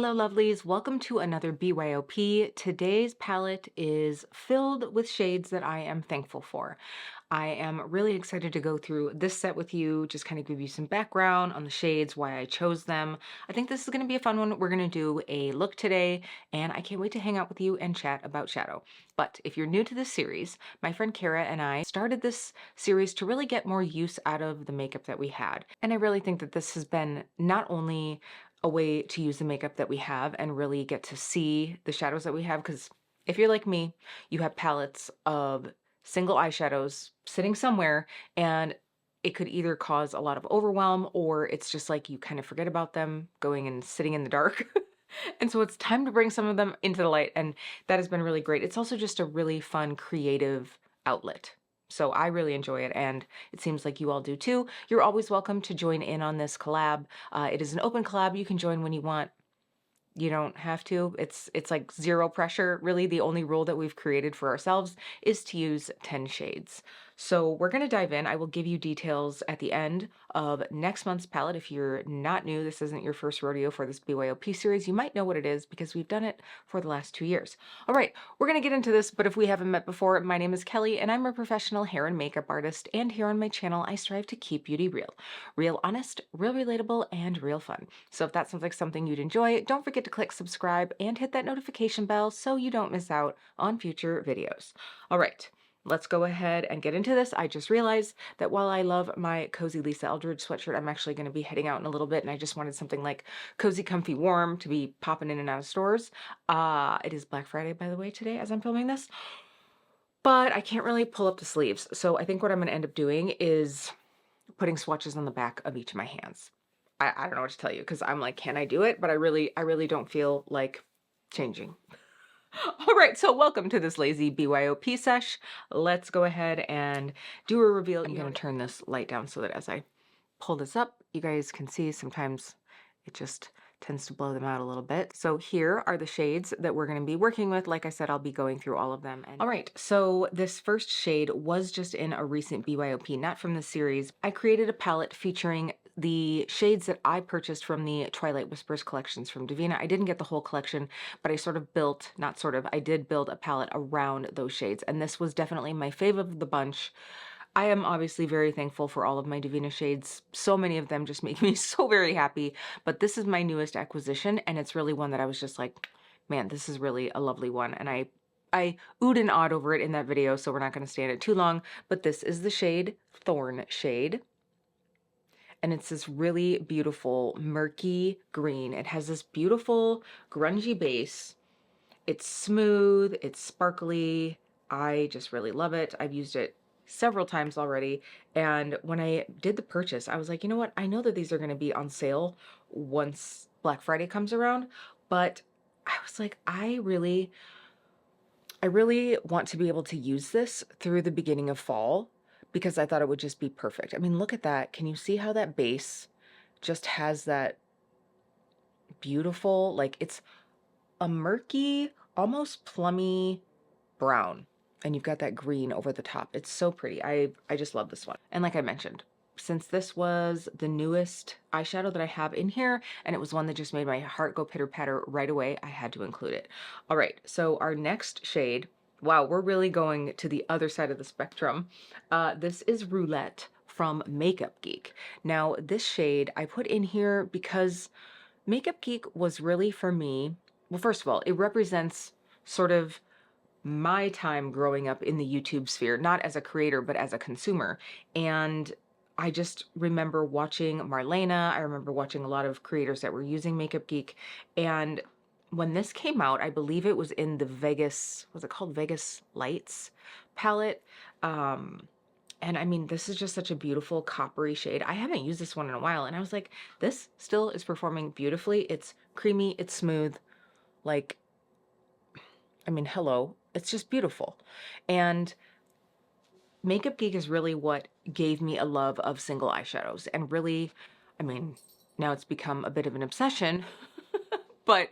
Hello lovelies, welcome to another BYOP. Today's palette is filled with shades that I am thankful for. I am really excited to go through this set with you, just kind of give you some background on the shades, why I chose them. I think this is going to be a fun one. We're going to do a look today, and I can't wait to hang out with you and chat about shadow. But if you're new to this series, my friend Kara and I started this series to really get more use out of the makeup that we had. And I really think that this has been not only a way to use the makeup that we have and really get to see the shadows that we have, because if you're like me, you have palettes of single eyeshadows sitting somewhere, and it could either cause a lot of overwhelm or it's just like you kind of forget about them going and sitting in the dark. And so it's time to bring some of them into the light, and that has been really great. It's also just a really fun creative outlet. So I really enjoy it, and it seems like you all do too. You're always welcome to join in on this collab. It is an open collab. You can join when you want. You don't have to. It's like zero pressure. Really, the only rule that we've created for ourselves is to use 10 shades. So we're going to dive in. I will give you details at the end of next month's palette. If you're not new, this isn't your first rodeo for this BYOP series, you might know what it is because we've done it for the last 2 years. All right, we're going to get into this, but if we haven't met before, my name is Kelly and I'm a professional hair and makeup artist, and here on my channel, I strive to keep beauty real. Real honest, real relatable, and real fun. So if that sounds like something you'd enjoy, don't forget to click subscribe and hit that notification bell so you don't miss out on future videos. All right, let's go ahead and get into this. I just realized that while I love my cozy Lisa Eldridge sweatshirt, I'm actually going to be heading out in a little bit, and I just wanted something like cozy, comfy, warm to be popping in and out of stores. It is Black Friday, by the way, today as I'm filming this, but I can't really pull up the sleeves. So I think what I'm going to end up doing is putting swatches on the back of each of my hands. I don't know what to tell you, because I'm like, can I do it? But I really don't feel like changing. All right, so welcome to this lazy BYOP sesh. Let's go ahead and do a reveal. I'm going to turn this light down so that as I pull this up, you guys can see sometimes it just tends to blow them out a little bit. So here are the shades that we're going to be working with. Like I said, I'll be going through all of them. All right, so this first shade was just in a recent BYOP, not from the series. I created a palette featuring the shades that I purchased from the Twilight Whispers collections from Devinah. I didn't get the whole collection, but I sort of built, not sort of, I did build a palette around those shades, and this was definitely my fave of the bunch. I am obviously very thankful for all of my Devinah shades. So many of them just make me so very happy, but this is my newest acquisition, and it's really one that I was just like, man, this is really a lovely one, and I oohed and awed over it in that video, so we're not going to stay in it too long, but this is the shade Thorn shade. And it's this really beautiful murky green. It has this beautiful grungy base. It's smooth, it's sparkly. I just really love it. I've used it several times already, and when I did the purchase, I was like, you know what? I know that these are going to be on sale once Black Friday comes around, but I was like, I really want to be able to use this through the beginning of fall, because I thought it would just be perfect. I mean, look at that. Can you see how that base just has that beautiful, like it's a murky, almost plummy brown, and you've got that green over the top. It's so pretty. I just love this one. And like I mentioned, since this was the newest eyeshadow that I have in here, and it was one that just made my heart go pitter patter right away, I had to include it. All right, so our next shade, wow, we're really going to the other side of the spectrum. This is Roulette from Makeup Geek. Now, this shade I put in here because Makeup Geek was really, for me, well, first of all, it represents sort of my time growing up in the YouTube sphere, not as a creator, but as a consumer. And I just remember watching Marlena. I remember watching a lot of creators that were using Makeup Geek. And when this came out, I believe it was in the Vegas, was it called Vegas Lights palette? And I mean, this is just such a beautiful coppery shade. I haven't used this one in a while, and I was like, this still is performing beautifully. It's creamy, it's smooth. Like, I mean, hello, it's just beautiful. And Makeup Geek is really what gave me a love of single eyeshadows, and really, I mean, now it's become a bit of an obsession, but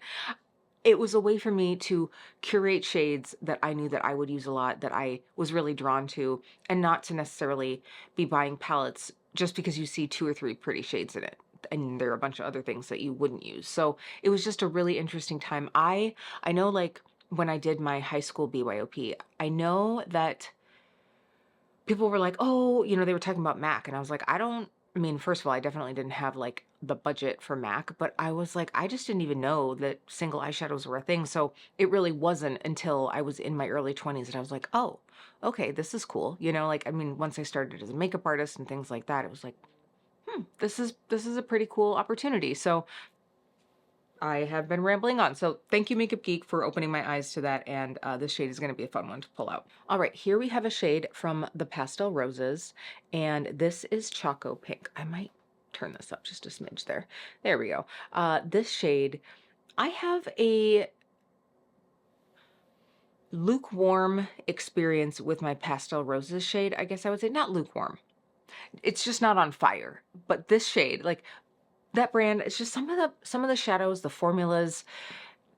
it was a way for me to curate shades that I knew that I would use a lot, that I was really drawn to, and not to necessarily be buying palettes just because you see 2 or 3 pretty shades in it. and there are a bunch of other things that you wouldn't use. So it was just a really interesting time. I know, like, when I did my high school BYOP, I know that people were like, oh, they were talking about MAC. And I was like, I mean, first of all, I definitely didn't have like the budget for MAC, but I was like, I just didn't even know that single eyeshadows were a thing. So it really wasn't until I was in my early 20s that I was like, oh, okay, this is cool. Like, I mean, once I started as a makeup artist and things like that, it was like, this is a pretty cool opportunity. So I have been rambling on. So thank you, Makeup Geek, for opening my eyes to that. And this shade is going to be a fun one to pull out. All right, here we have a shade from the Pastel Roses. And this is Choco Pink. I might turn this up just a smidge there. There we go. This shade, I have a lukewarm experience with my Pastel Roses shade. I guess I would say not lukewarm. It's just not on fire. But this shade, like, that brand, it's just some of the shadows, the formulas,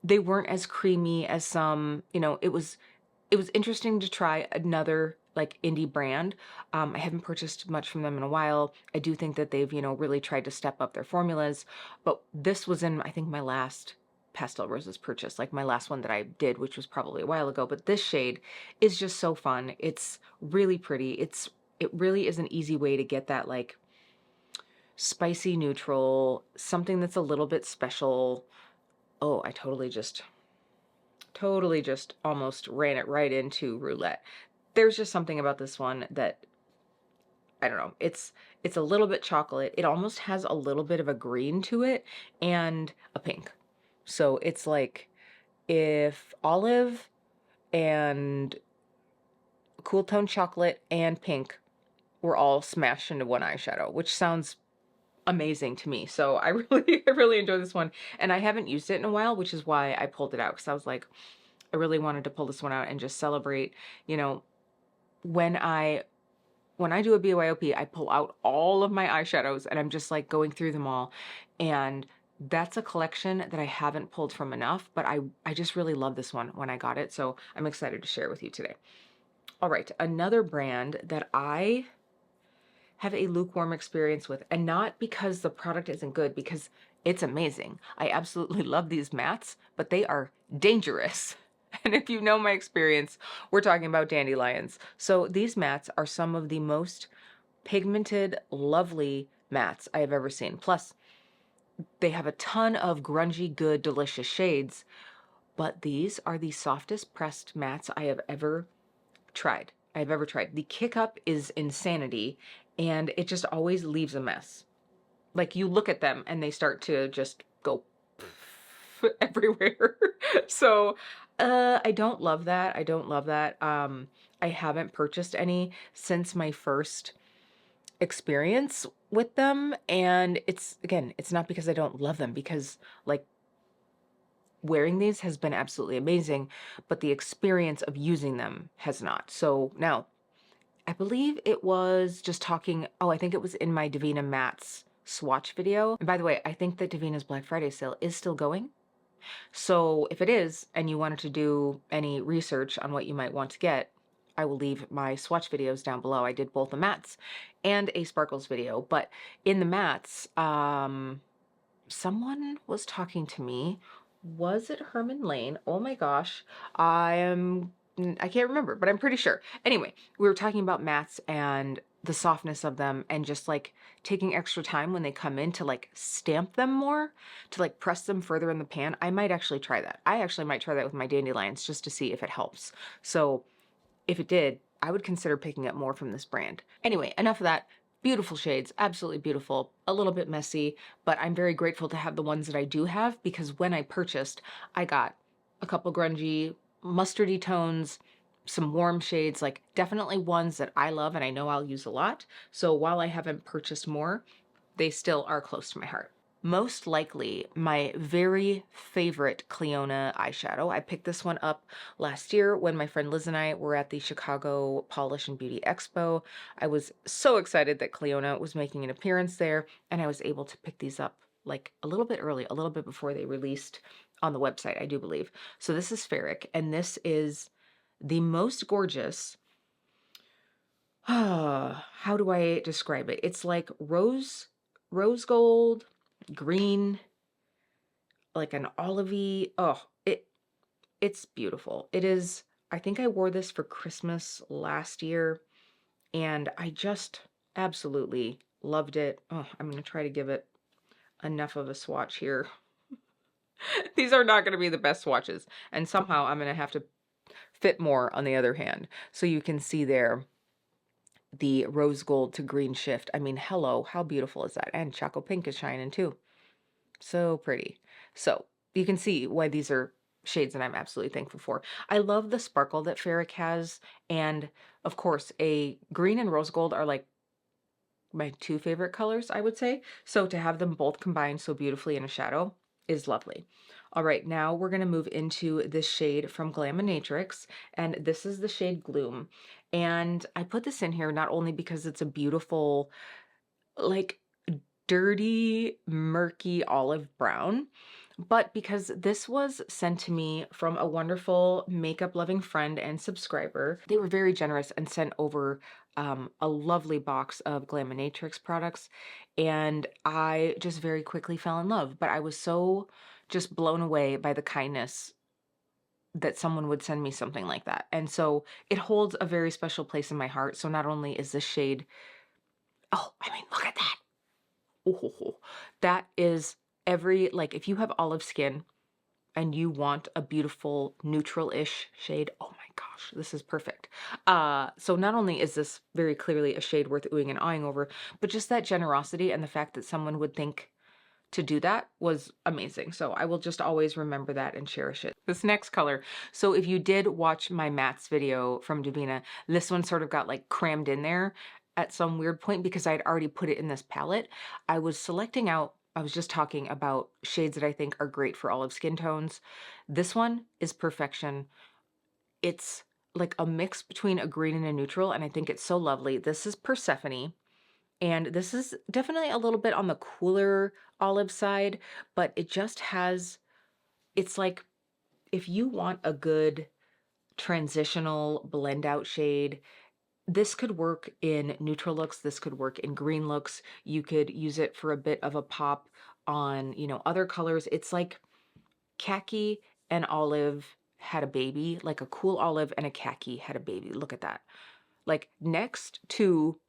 they weren't as creamy as some. It was interesting to try another like indie brand. I haven't purchased much from them in a while. I do think that they've really tried to step up their formulas, but this was in, I think, my last Pastel Roses purchase, like my last one that I did, which was probably a while ago. But this shade is just so fun. It's really pretty. It really is an easy way to get that like spicy neutral, something that's a little bit special. Oh, I totally just almost ran it right into Roulette. There's just something about this one that, I don't know, it's a little bit chocolate. It almost has a little bit of a green to it and a pink. So it's like if olive and cool tone chocolate and pink were all smashed into one eyeshadow, which sounds amazing to me. So I really enjoy this one, and I haven't used it in a while, which is why I pulled it out, because I was like, I really wanted to pull this one out and just celebrate. When I do a BYOP, I pull out all of my eyeshadows and I'm just like going through them all, and that's a collection that I haven't pulled from enough, but I just really love this one when I got it, so I'm excited to share it with you today. All right, another brand that I have a lukewarm experience with, and not because the product isn't good, because it's amazing. I absolutely love these mattes, but they are dangerous. And if you know my experience, we're talking about Dandylions. So these mattes are some of the most pigmented, lovely mattes I have ever seen. Plus, they have a ton of grungy, good, delicious shades, but these are the softest pressed mattes I have ever tried. The kick up is insanity, and it just always leaves a mess. Like, you look at them and they start to just go everywhere. So I don't love that. I haven't purchased any since my first experience with them, and it's not because I don't love them, because like wearing these has been absolutely amazing, but the experience of using them has not. So now, I believe it was just talking, I think it was in my Devinah Mattes swatch video. And by the way, I think that Devinah's Black Friday sale is still going. So if it is, and you wanted to do any research on what you might want to get, I will leave my swatch videos down below. I did both the mattes and a sparkles video, but in the mattes, someone was talking to me. Was it Herman Lane? Oh my gosh. I can't remember, but I'm pretty sure. Anyway, we were talking about mattes and the softness of them, and just like taking extra time when they come in to like stamp them more, to like press them further in the pan. I might actually try that. I actually might try that with my Dandylions just to see if it helps. So if it did, I would consider picking up more from this brand. Anyway, enough of that. Beautiful shades, absolutely beautiful, a little bit messy, but I'm very grateful to have the ones that I do have, because when I purchased, I got a couple grungy, mustardy tones, some warm shades, like definitely ones that I love and I know I'll use a lot. So while I haven't purchased more, they still are close to my heart. Most likely my very favorite Clionadh eyeshadow. I picked this one up last year when my friend Liz and I were at the Chicago Polish and Beauty Expo. I was so excited that Clionadh was making an appearance there, and I was able to pick these up like a little bit early, a little bit before they released on the website, I do believe. So this is Ferric, and this is the most gorgeous, how do I describe it? It's like rose rose gold, green, like an olivey. Oh, it's beautiful. It is, I think I wore this for Christmas last year and I just absolutely loved it. Oh, I'm going to try to give it enough of a swatch here. These are not going to be the best swatches, and somehow I'm going to have to fit more on the other hand. So you can see there the rose gold to green shift. I mean, hello, how beautiful is that? And Choco Pink is shining too. So pretty. So you can see why these are shades that I'm absolutely thankful for. I love the sparkle that Ferric has, and of course, a green and rose gold are like my two favorite colors, I would say. So to have them both combined so beautifully in a shadow is lovely. All right, now we're going to move into this shade from Glaminatrix, and this is the shade Gloom. And I put this in here not only because it's a beautiful, like, dirty, murky olive brown, but because this was sent to me from a wonderful makeup loving friend and subscriber. They were very generous and sent over a lovely box of Glaminatrix products, and I just very quickly fell in love. But I was so just blown away by the kindness that someone would send me something like that. And so it holds a very special place in my heart. So not only is this shade, oh, I mean, look at that. Oh, that is like if you have olive skin and you want a beautiful neutral-ish shade, oh my gosh, this is perfect. So not only is this very clearly a shade worth oohing and eyeing over, but just that generosity and the fact that someone would think to do that was amazing. So I will just always remember that and cherish it. This next color. So if you did watch my mattes video from Devinah, this one sort of got like crammed in there at some weird point because I'd already put it in this palette. I was selecting out, I was just talking about shades that I think are great for olive skin tones. This one is perfection. It's like a mix between a green and a neutral, and I think it's so lovely. This is Persephone. And this is definitely a little bit on the cooler olive side, but it just has, it's like if you want a good transitional blend out shade, this could work in neutral looks, this could work in green looks. You could use it for a bit of a pop on, you know, other colors. It's like khaki and olive had a baby, like a cool olive and a khaki had a baby. Look at that. Like next to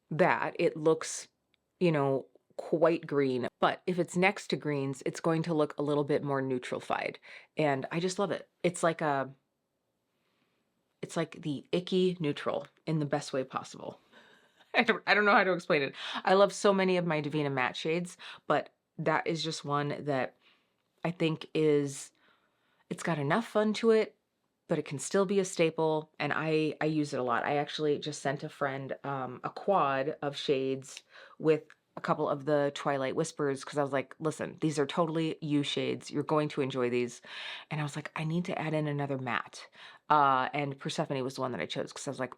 that, it looks, you know, quite green, but if it's next to greens, it's going to look a little bit more neutralified. And I just love it. It's like the icky neutral in the best way possible. I don't know how to explain it. I love so many of my Devinah matte shades, but that is just one that I think it's got enough fun to it, but it can still be a staple, and I use it a lot. I actually just sent a friend a quad of shades with a couple of the Twilight Whispers because I was like, listen, these are totally you shades. You're going to enjoy these. And I was like, I need to add in another matte. And Persephone was the one that I chose because I was like,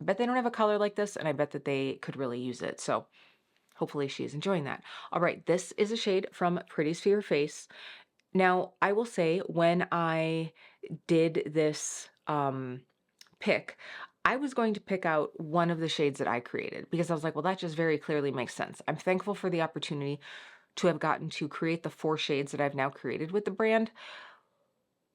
I bet they don't have a color like this, and I bet that they could really use it. So hopefully she is enjoying that. All right, this is a shade from Pretties for Your Face. Now, I will say when I did this pick, I was going to pick out one of the shades that I created because I was like, well, that just very clearly makes sense. I'm thankful for the opportunity to have gotten to create the 4 shades that I've now created with the brand,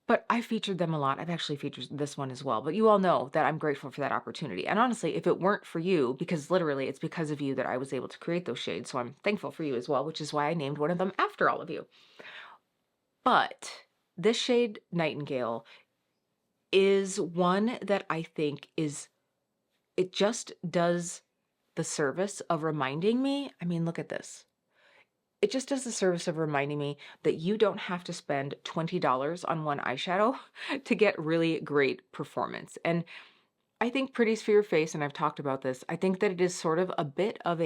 but I featured them a lot. I've actually featured this one as well, but you all know that I'm grateful for that opportunity. And honestly, if it weren't for you, because literally it's because of you that I was able to create those shades, so I'm thankful for you as well, which is why I named one of them after all of you. But this shade, Nightingale, is one that I think it just does the service of reminding me, I mean, look at this. It just does the service of reminding me that you don't have to spend $20 on one eyeshadow to get really great performance. And I think Pretties for Your Face, and I've talked about this, I think that it is sort of a bit of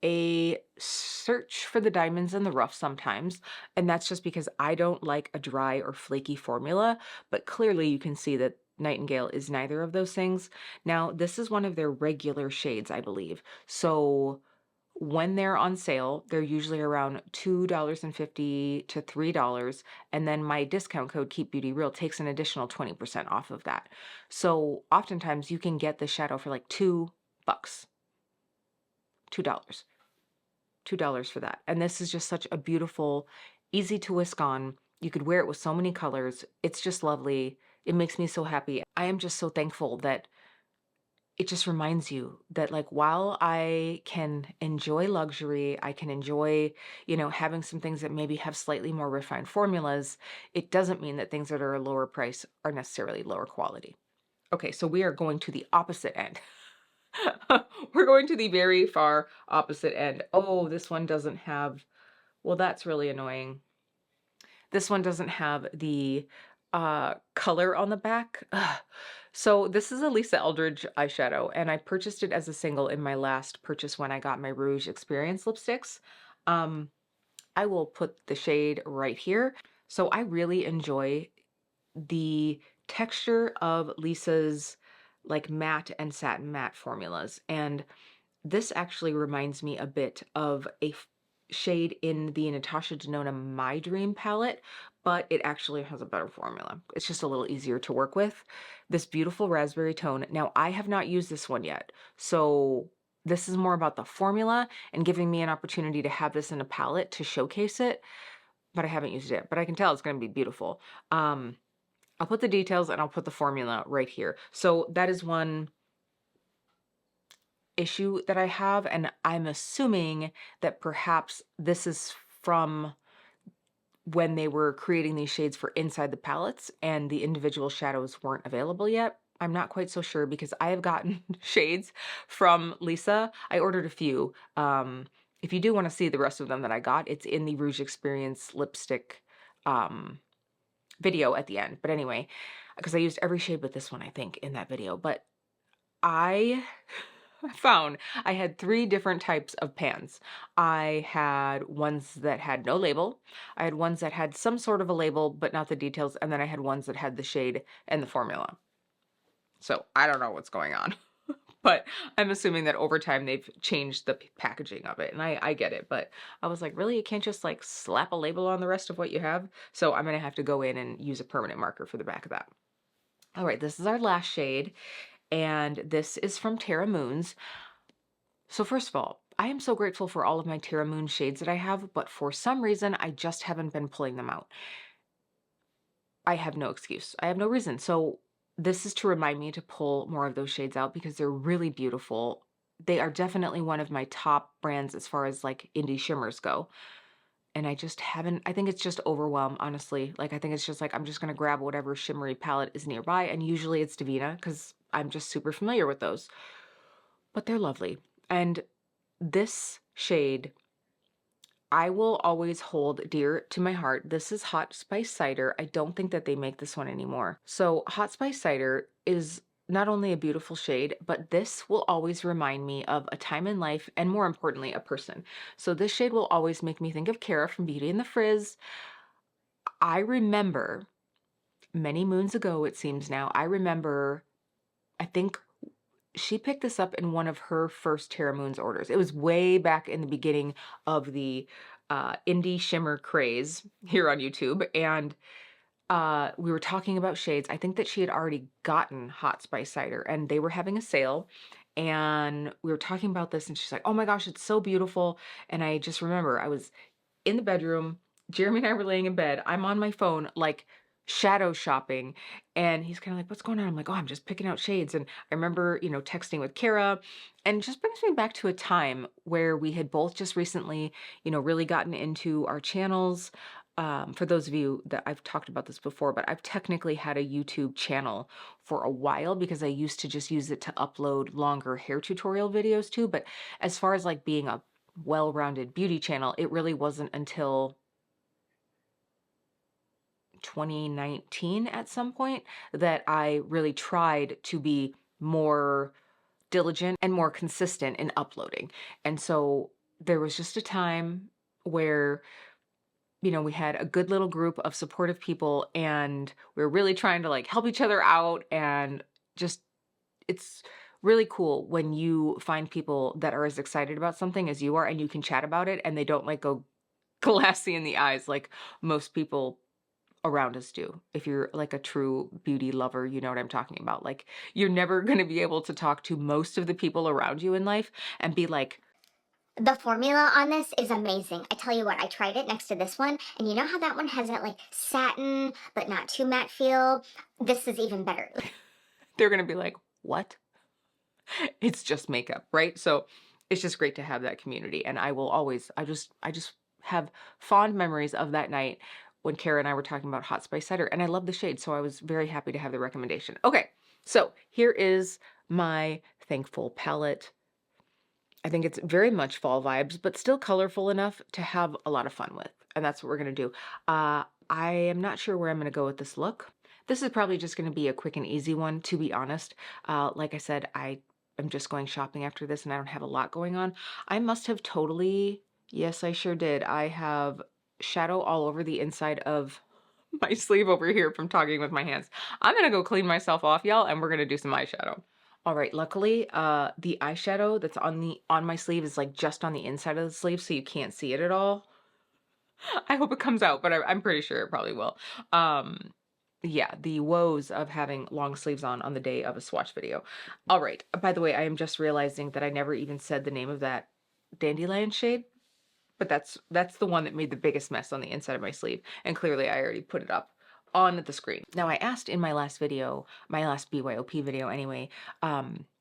a search for the diamonds in the rough sometimes, and that's just because I don't like a dry or flaky formula, but clearly you can see that Nightingale is neither of those things. Now, this is one of their regular shades, I believe. So when they're on sale, they're usually around $2.50 to $3, and then my discount code KEEPBEAUTYREAL takes an additional 20% off of that. So oftentimes you can get the shadow for like $2. $2. $2 for that. And this is just such a beautiful, easy to whisk on. You could wear it with so many colors. It's just lovely. It makes me so happy. I am just so thankful that it just reminds you that, like, while I can enjoy luxury, I can enjoy, having some things that maybe have slightly more refined formulas, it doesn't mean that things that are a lower price are necessarily lower quality. Okay, so we are going to the opposite end. We're going to the very far opposite end. Oh, this one doesn't have, well, that's really annoying. This one doesn't have the color on the back. Ugh. So this is a Lisa Eldridge eyeshadow, and I purchased it as a single in my last purchase when I got my Rouge Experience lipsticks. I will put the shade right here. So I really enjoy the texture of Lisa's like matte and satin matte formulas. And this actually reminds me a bit of a shade in the Natasha Denona My Dream palette, but it actually has a better formula. It's just a little easier to work with. This beautiful raspberry tone. Now, I have not used this one yet, so this is more about the formula and giving me an opportunity to have this in a palette to showcase it, but I haven't used it. But I can tell it's going to be beautiful. I'll put the details and I'll put the formula right here. So that is one issue that I have, and I'm assuming that perhaps this is from when they were creating these shades for inside the palettes and the individual shadows weren't available yet. I'm not quite so sure because I have gotten shades from Lisa. I ordered a few. If you do want to see the rest of them that I got, it's in the Rouge Experience lipstick video at the end. But anyway, because I used every shade but this one, I think, in that video. But I found I had 3 different types of pans. I had ones that had no label. I had ones that had some sort of a label, but not the details. And then I had ones that had the shade and the formula. So I don't know what's going on, but I'm assuming that over time they've changed the packaging of it. And I get it, but I was like, really? You can't just like slap a label on the rest of what you have? So I'm going to have to go in and use a permanent marker for the back of that. All right, this is our last shade. And this is from Terra Moons. So first of all, I am so grateful for all of my Terra Moon shades that I have, but for some reason, I just haven't been pulling them out. I have no excuse. I have no reason. So this is to remind me to pull more of those shades out because they're really beautiful. They are definitely one of my top brands as far as like indie shimmers go. And I just haven't, I think it's just overwhelmed, honestly. Like, I think it's just like, I'm just going to grab whatever shimmery palette is nearby. And usually it's Devinah because I'm just super familiar with those. But they're lovely. And this shade, I will always hold dear to my heart. This is Hot Spice Cider. I don't think that they make this one anymore. So Hot Spice Cider is not only a beautiful shade, but this will always remind me of a time in life and more importantly, a person. So this shade will always make me think of Kara from Beauty and the Frizz. I remember many moons ago, it seems now, I think she picked this up in one of her first Terra Moons orders. It was way back in the beginning of the indie shimmer craze here on YouTube. And we were talking about shades. I think that she had already gotten Hot Spice Cider and they were having a sale. And we were talking about this and she's like, oh my gosh, it's so beautiful. And I just remember I was in the bedroom. Jeremy and I were laying in bed. I'm on my phone, like shadow shopping. And he's kind of like, what's going on? I'm like, oh, I'm just picking out shades. And I remember, texting with Kara, and it just brings me back to a time where we had both just recently, really gotten into our channels. For those of you that I've talked about this before, but I've technically had a YouTube channel for a while because I used to just use it to upload longer hair tutorial videos too. But as far as like being a well-rounded beauty channel, it really wasn't until 2019 at some point that I really tried to be more diligent and more consistent in uploading. And so there was just a time where we had a good little group of supportive people and we were really trying to like help each other out, and just it's really cool when you find people that are as excited about something as you are and you can chat about it and they don't like go glassy in the eyes like most people around us do. If you're like a true beauty lover, you know what I'm talking about. Like, you're never going to be able to talk to most of the people around you in life and be like, The formula on this is amazing. I tell you what, I tried it next to this one, and you know how that one has that like satin but not too matte feel? This is even better. They're gonna be like, what? It's just makeup, right? So it's just great to have that community. And I will always, I just have fond memories of that night when Kara and I were talking about hot spice cider, and I love the shade, so I was very happy to have the recommendation. Okay, so here is my thankful palette. I think it's very much fall vibes, but still colorful enough to have a lot of fun with. And that's what we're going to do. I am not sure where I'm going to go with this look. This is probably just going to be a quick and easy one, to be honest. Like I said, I am just going shopping after this and I don't have a lot going on. I must have totally, yes, I sure did. I have shadow all over the inside of my sleeve over here from talking with my hands. I'm going to go clean myself off, y'all, and we're going to do some eyeshadow. All right, luckily, the eyeshadow that's on my sleeve is like just on the inside of the sleeve, so you can't see it at all. I hope it comes out, but I'm pretty sure it probably will. Yeah, the woes of having long sleeves on the day of a swatch video. All right, by the way, I am just realizing that I never even said the name of that Dandelion shade, but that's the one that made the biggest mess on the inside of my sleeve, and clearly I already put it up on the screen. Now, I asked in my last video, my last BYOP video anyway,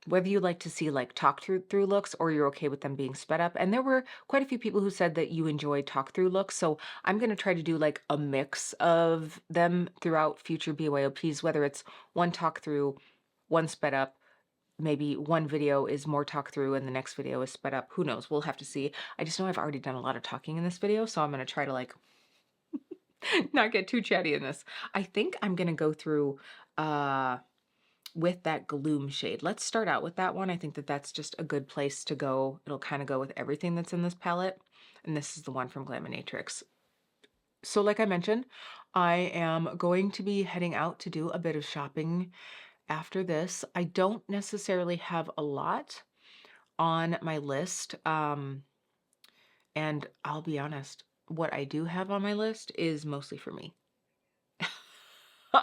whether you like to see like talk through looks or you're okay with them being sped up. And there were quite a few people who said that you enjoy talk through looks. So I'm going to try to do like a mix of them throughout future BYOPs, whether it's one talk through, one sped up, maybe one video is more talk through and the next video is sped up. Who knows? We'll have to see. I just know I've already done a lot of talking in this video, so I'm going to try to like not get too chatty in this. I think I'm going to go through with that Gloom shade. Let's start out with that one. I think that that's just a good place to go. It'll kind of go with everything that's in this palette. And this is the one from Glaminatrix. So like I mentioned, I am going to be heading out to do a bit of shopping after this. I don't necessarily have a lot on my list. And I'll be honest, what I do have on my list is mostly for me.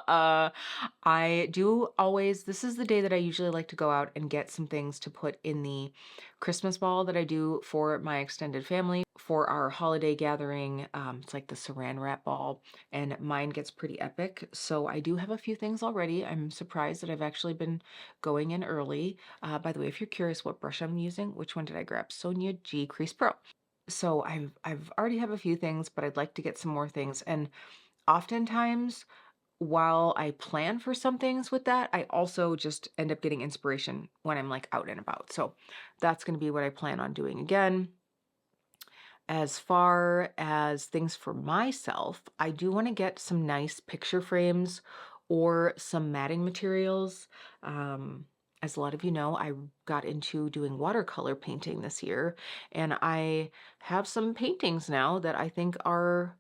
I do always, this is the day that I usually like to go out and get some things to put in the Christmas ball that I do for my extended family for our holiday gathering. It's like the saran wrap ball, and mine gets pretty epic. So I do have a few things already. I'm surprised that I've actually been going in early. By the way, if you're curious what brush I'm using, which one did I grab? Sonia G Crease Pro. So I've already have a few things, but I'd like to get some more things. And oftentimes, while I plan for some things with that, I also just end up getting inspiration when I'm like out and about. So that's going to be what I plan on doing again. As far as things for myself, I do want to get some nice picture frames or some matting materials. As a lot of you know, I got into doing watercolor painting this year, and I have some paintings now that I think are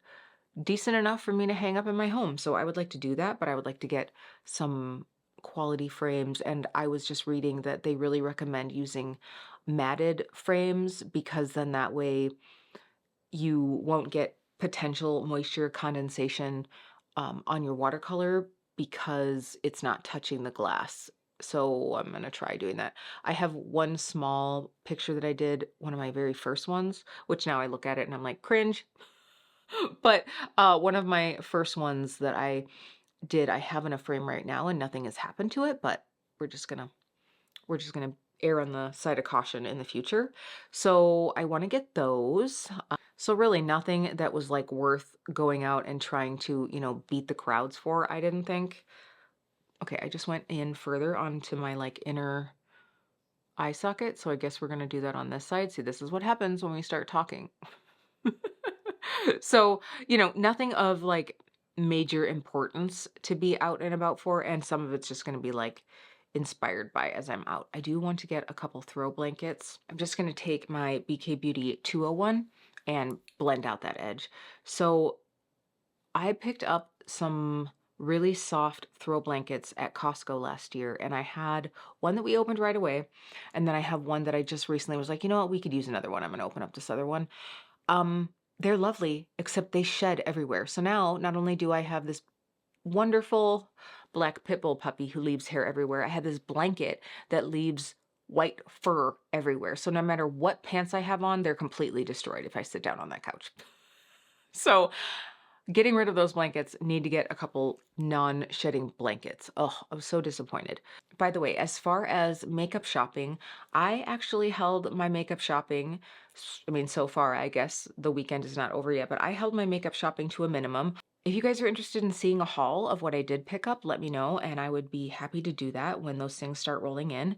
decent enough for me to hang up in my home. So I would like to do that, but I would like to get some quality frames. And I was just reading that they really recommend using matted frames because then that way you won't get potential moisture condensation on your watercolor because it's not touching the glass. So I'm going to try doing that. I have one small picture that I did, one of my very first ones, which now I look at it and I'm like, cringe. But one of my first ones that I did, I have in a frame right now and nothing has happened to it, but we're just gonna err on the side of caution in the future. So I want to get those. So really nothing that was like worth going out and trying to, you know, beat the crowds for, I didn't think. Okay, I just went in further onto my like inner eye socket. So I guess we're gonna do that on this side. See, this is what happens when we start talking. So, you know, nothing of like major importance to be out and about for, and some of it's just going to be like inspired by as I'm out. I do want to get a couple throw blankets. I'm just going to take my BK Beauty 201 and blend out that edge. So I picked up some really soft throw blankets at Costco last year, and I had one that we opened right away, and then I have one that I just recently was like, you know what, we could use another one. I'm going to open up this other one. They're lovely, except they shed everywhere. So now, not only do I have this wonderful black pit bull puppy who leaves hair everywhere, I have this blanket that leaves white fur everywhere. So no matter what pants I have on, they're completely destroyed if I sit down on that couch. So getting rid of those blankets, need to get a couple non-shedding blankets. Oh, I was so disappointed. By the way, as far as makeup shopping, I actually held my makeup shopping. I mean, so far, I guess the weekend is not over yet, but I held my makeup shopping to a minimum. If you guys are interested in seeing a haul of what I did pick up, let me know, and I would be happy to do that when those things start rolling in.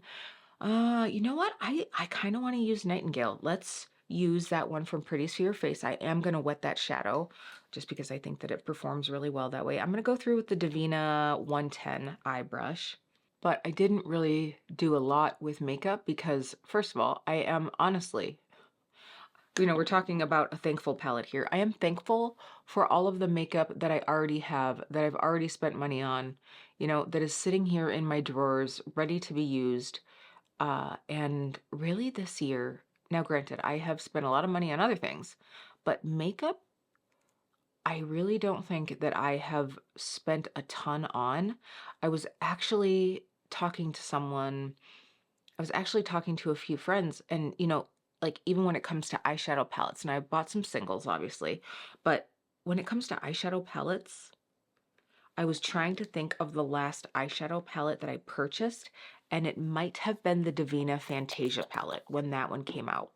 You know what? I kind of want to use Nightingale. Let's use that one from Pretties for Your Face. I am going to wet that shadow just because I think that it performs really well that way. I'm going to go through with the Devinah 110 eye brush. But I didn't really do a lot with makeup because, first of all, I am honestly, we're talking about a thankful palette here. I am thankful for all of the makeup that I already have, that I've already spent money on, that is sitting here in my drawers, ready to be used. And really this year, now granted, I have spent a lot of money on other things, but makeup, I really don't think that I have spent a ton on. I was actually talking to someone, I was actually talking to a few friends, and like even when it comes to eyeshadow palettes, and I bought some singles obviously, but when it comes to eyeshadow palettes, I was trying to think of the last eyeshadow palette that I purchased, and it might have been the Devinah Fantasia palette when that one came out.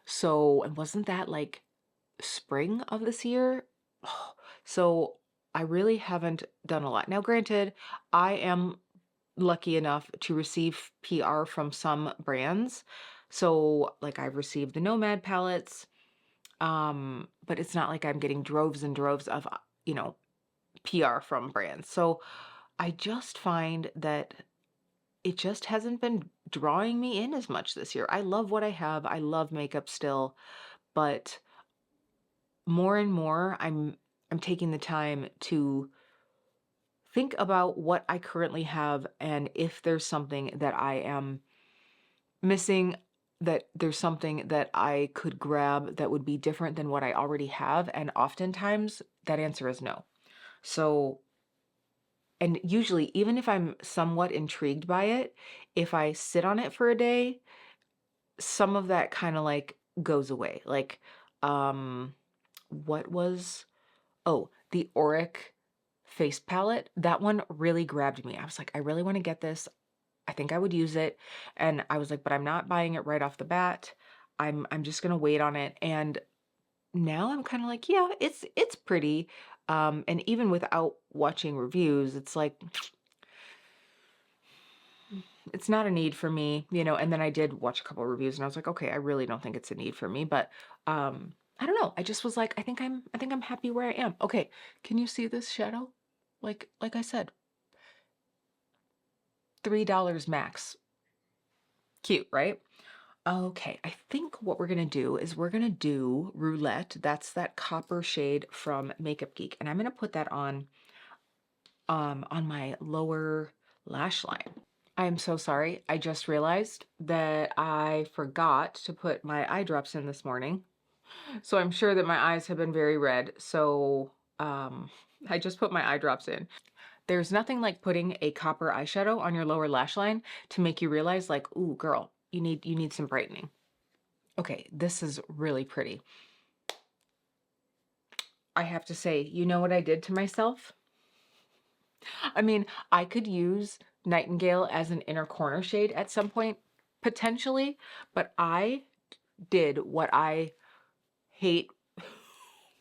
So, and wasn't that like spring of this year? So I really haven't done a lot. Now, granted, I am lucky enough to receive PR from some brands. So like I've received the Nomad palettes, but it's not like I'm getting droves and droves of, PR from brands. So I just find that it just hasn't been drawing me in as much this year. I love what I have. I love makeup still, but more and more I'm taking the time to think about what I currently have and if there's something that I am missing, that there's something that I could grab that would be different than what I already have, and oftentimes that answer is no. So, and usually even if I'm somewhat intrigued by it, if I sit on it for a day, some of that kind of like goes away. Like what was the Auric face palette, that one really grabbed me. I was like, I really want to get this. I think I would use it. And I was like, but I'm not buying it right off the bat. I'm just gonna wait on it. And now I'm kind of like, yeah, it's pretty. And even without watching reviews, it's like it's not a need for me, and then I did watch a couple of reviews and I was like, okay, I really don't think it's a need for me, but I don't know. I just was like, I think I'm happy where I am. Okay, can you see this shadow? Like I said, $3 max. Cute, right? Okay, I think what we're gonna do is we're gonna do Roulette. That's that copper shade from Makeup Geek, and I'm gonna put that on my lower lash line. I am so sorry. I just realized that I forgot to put my eye drops in this morning. So I'm sure that my eyes have been very red. So I just put my eye drops in. There's nothing like putting a copper eyeshadow on your lower lash line to make you realize like, ooh, girl, you need some brightening. Okay, this is really pretty. I have to say, you know what I did to myself? I mean, I could use Nightingale as an inner corner shade at some point, potentially, but I did what I hate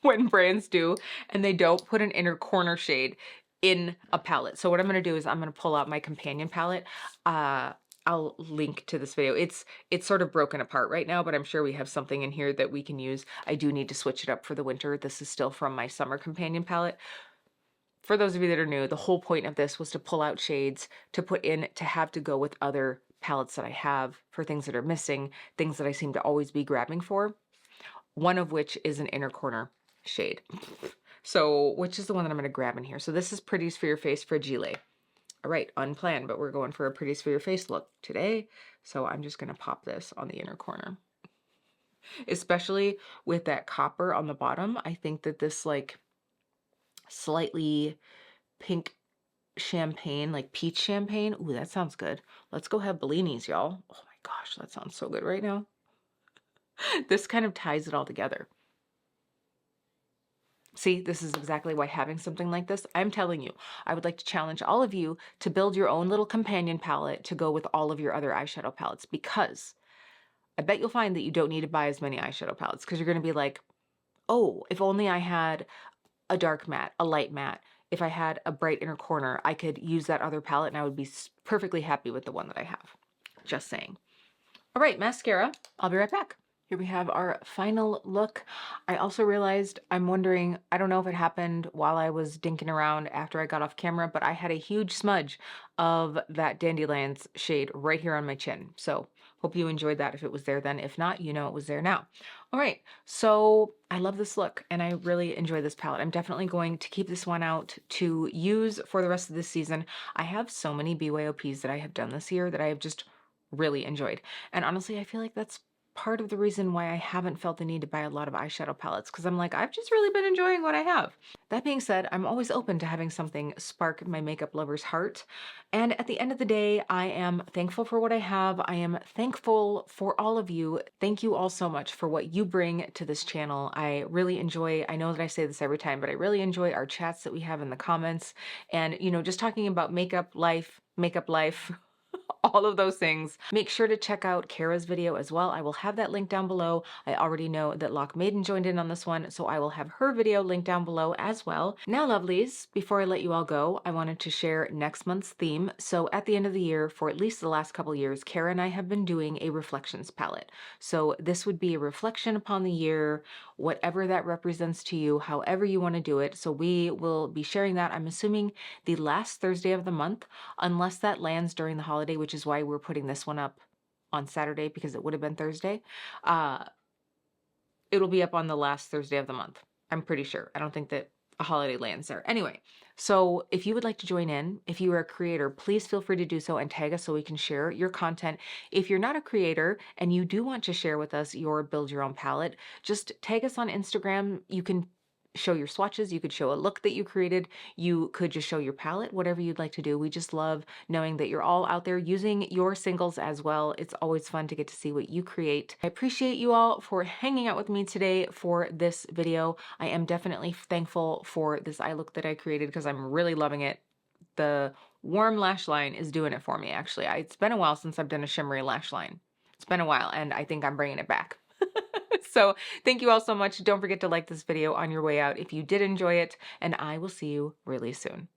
when brands do, and they don't put an inner corner shade in a palette. So what I'm going to do is I'm going to pull out my companion palette. I'll link to this video. It's sort of broken apart right now, but I'm sure we have something in here that we can use. I do need to switch it up for the winter. This is still from my summer companion palette. For those of you that are new, the whole point of this was to pull out shades to put in to have to go with other palettes that I have for things that are missing, things that I seem to always be grabbing for, one of which is an inner corner shade. So, which is the one that I'm going to grab in here. So this is Pretties for Your Face Fragile. All right, unplanned, but we're going for a Pretties for Your Face look today. So I'm just going to pop this on the inner corner. Especially with that copper on the bottom, I think that this like slightly pink champagne, like peach champagne. Ooh, that sounds good. Let's go have Bellinis, y'all. Oh my gosh, that sounds so good right now. This kind of ties it all together. See, this is exactly why having something like this, I'm telling you, I would like to challenge all of you to build your own little companion palette to go with all of your other eyeshadow palettes, because I bet you'll find that you don't need to buy as many eyeshadow palettes, because you're going to be like, oh, if only I had a dark matte, a light matte. If I had a bright inner corner, I could use that other palette and I would be perfectly happy with the one that I have. Just saying. All right, mascara. I'll be right back. Here we have our final look. I also realized, I'm wondering, I don't know if it happened while I was dinking around after I got off camera, but I had a huge smudge of that Dandylions shade right here on my chin. So hope you enjoyed that if it was there then. If not, you know it was there now. All right, so I love this look and I really enjoy this palette. I'm definitely going to keep this one out to use for the rest of this season. I have so many BYOPs that I have done this year that I have just really enjoyed. And honestly, I feel like that's part of the reason why I haven't felt the need to buy a lot of eyeshadow palettes, because I'm like, I've just really been enjoying what I have. That being said, I'm always open to having something spark my makeup lover's heart. And at the end of the day, I am thankful for what I have. I am thankful for all of you. Thank you all so much for what you bring to this channel. I really enjoy, I know that I say this every time, but I really enjoy our chats that we have in the comments. And, you know, just talking about makeup life, all of those things. Make sure to check out Kara's video as well. I will have that link down below. I already know that Lock Maiden joined in on this one, so I will have her video linked down below as well. Now, lovelies, before I let you all go, I wanted to share next month's theme. So at the end of the year, for at least the last couple years, Kara and I have been doing a reflections palette. So this would be a reflection upon the year, whatever that represents to you, however you want to do it. So we will be sharing that, I'm assuming, the last Thursday of the month, unless that lands during the holiday, which is why we're putting this one up on Saturday, because it would have been Thursday. It'll be up on the last Thursday of the month. I'm pretty sure. I don't think that a holiday lands there. Anyway, so if you would like to join in, if you are a creator, please feel free to do so and tag us so we can share your content. If you're not a creator and you do want to share with us your build your own palette, just tag us on Instagram. You can show your swatches, you could show a look that you created, you could just show your palette, whatever you'd like to do. We just love knowing that you're all out there using your singles as well. It's always fun to get to see what you create. I appreciate you all for hanging out with me today for this video. I am definitely thankful for this eye look that I created because I'm really loving it. The warm lash line is doing it for me, actually. It's been a while since I've done a shimmery lash line. It's been a while, and I think I'm bringing it back. So thank you all so much. Don't forget to like this video on your way out if you did enjoy it, and I will see you really soon.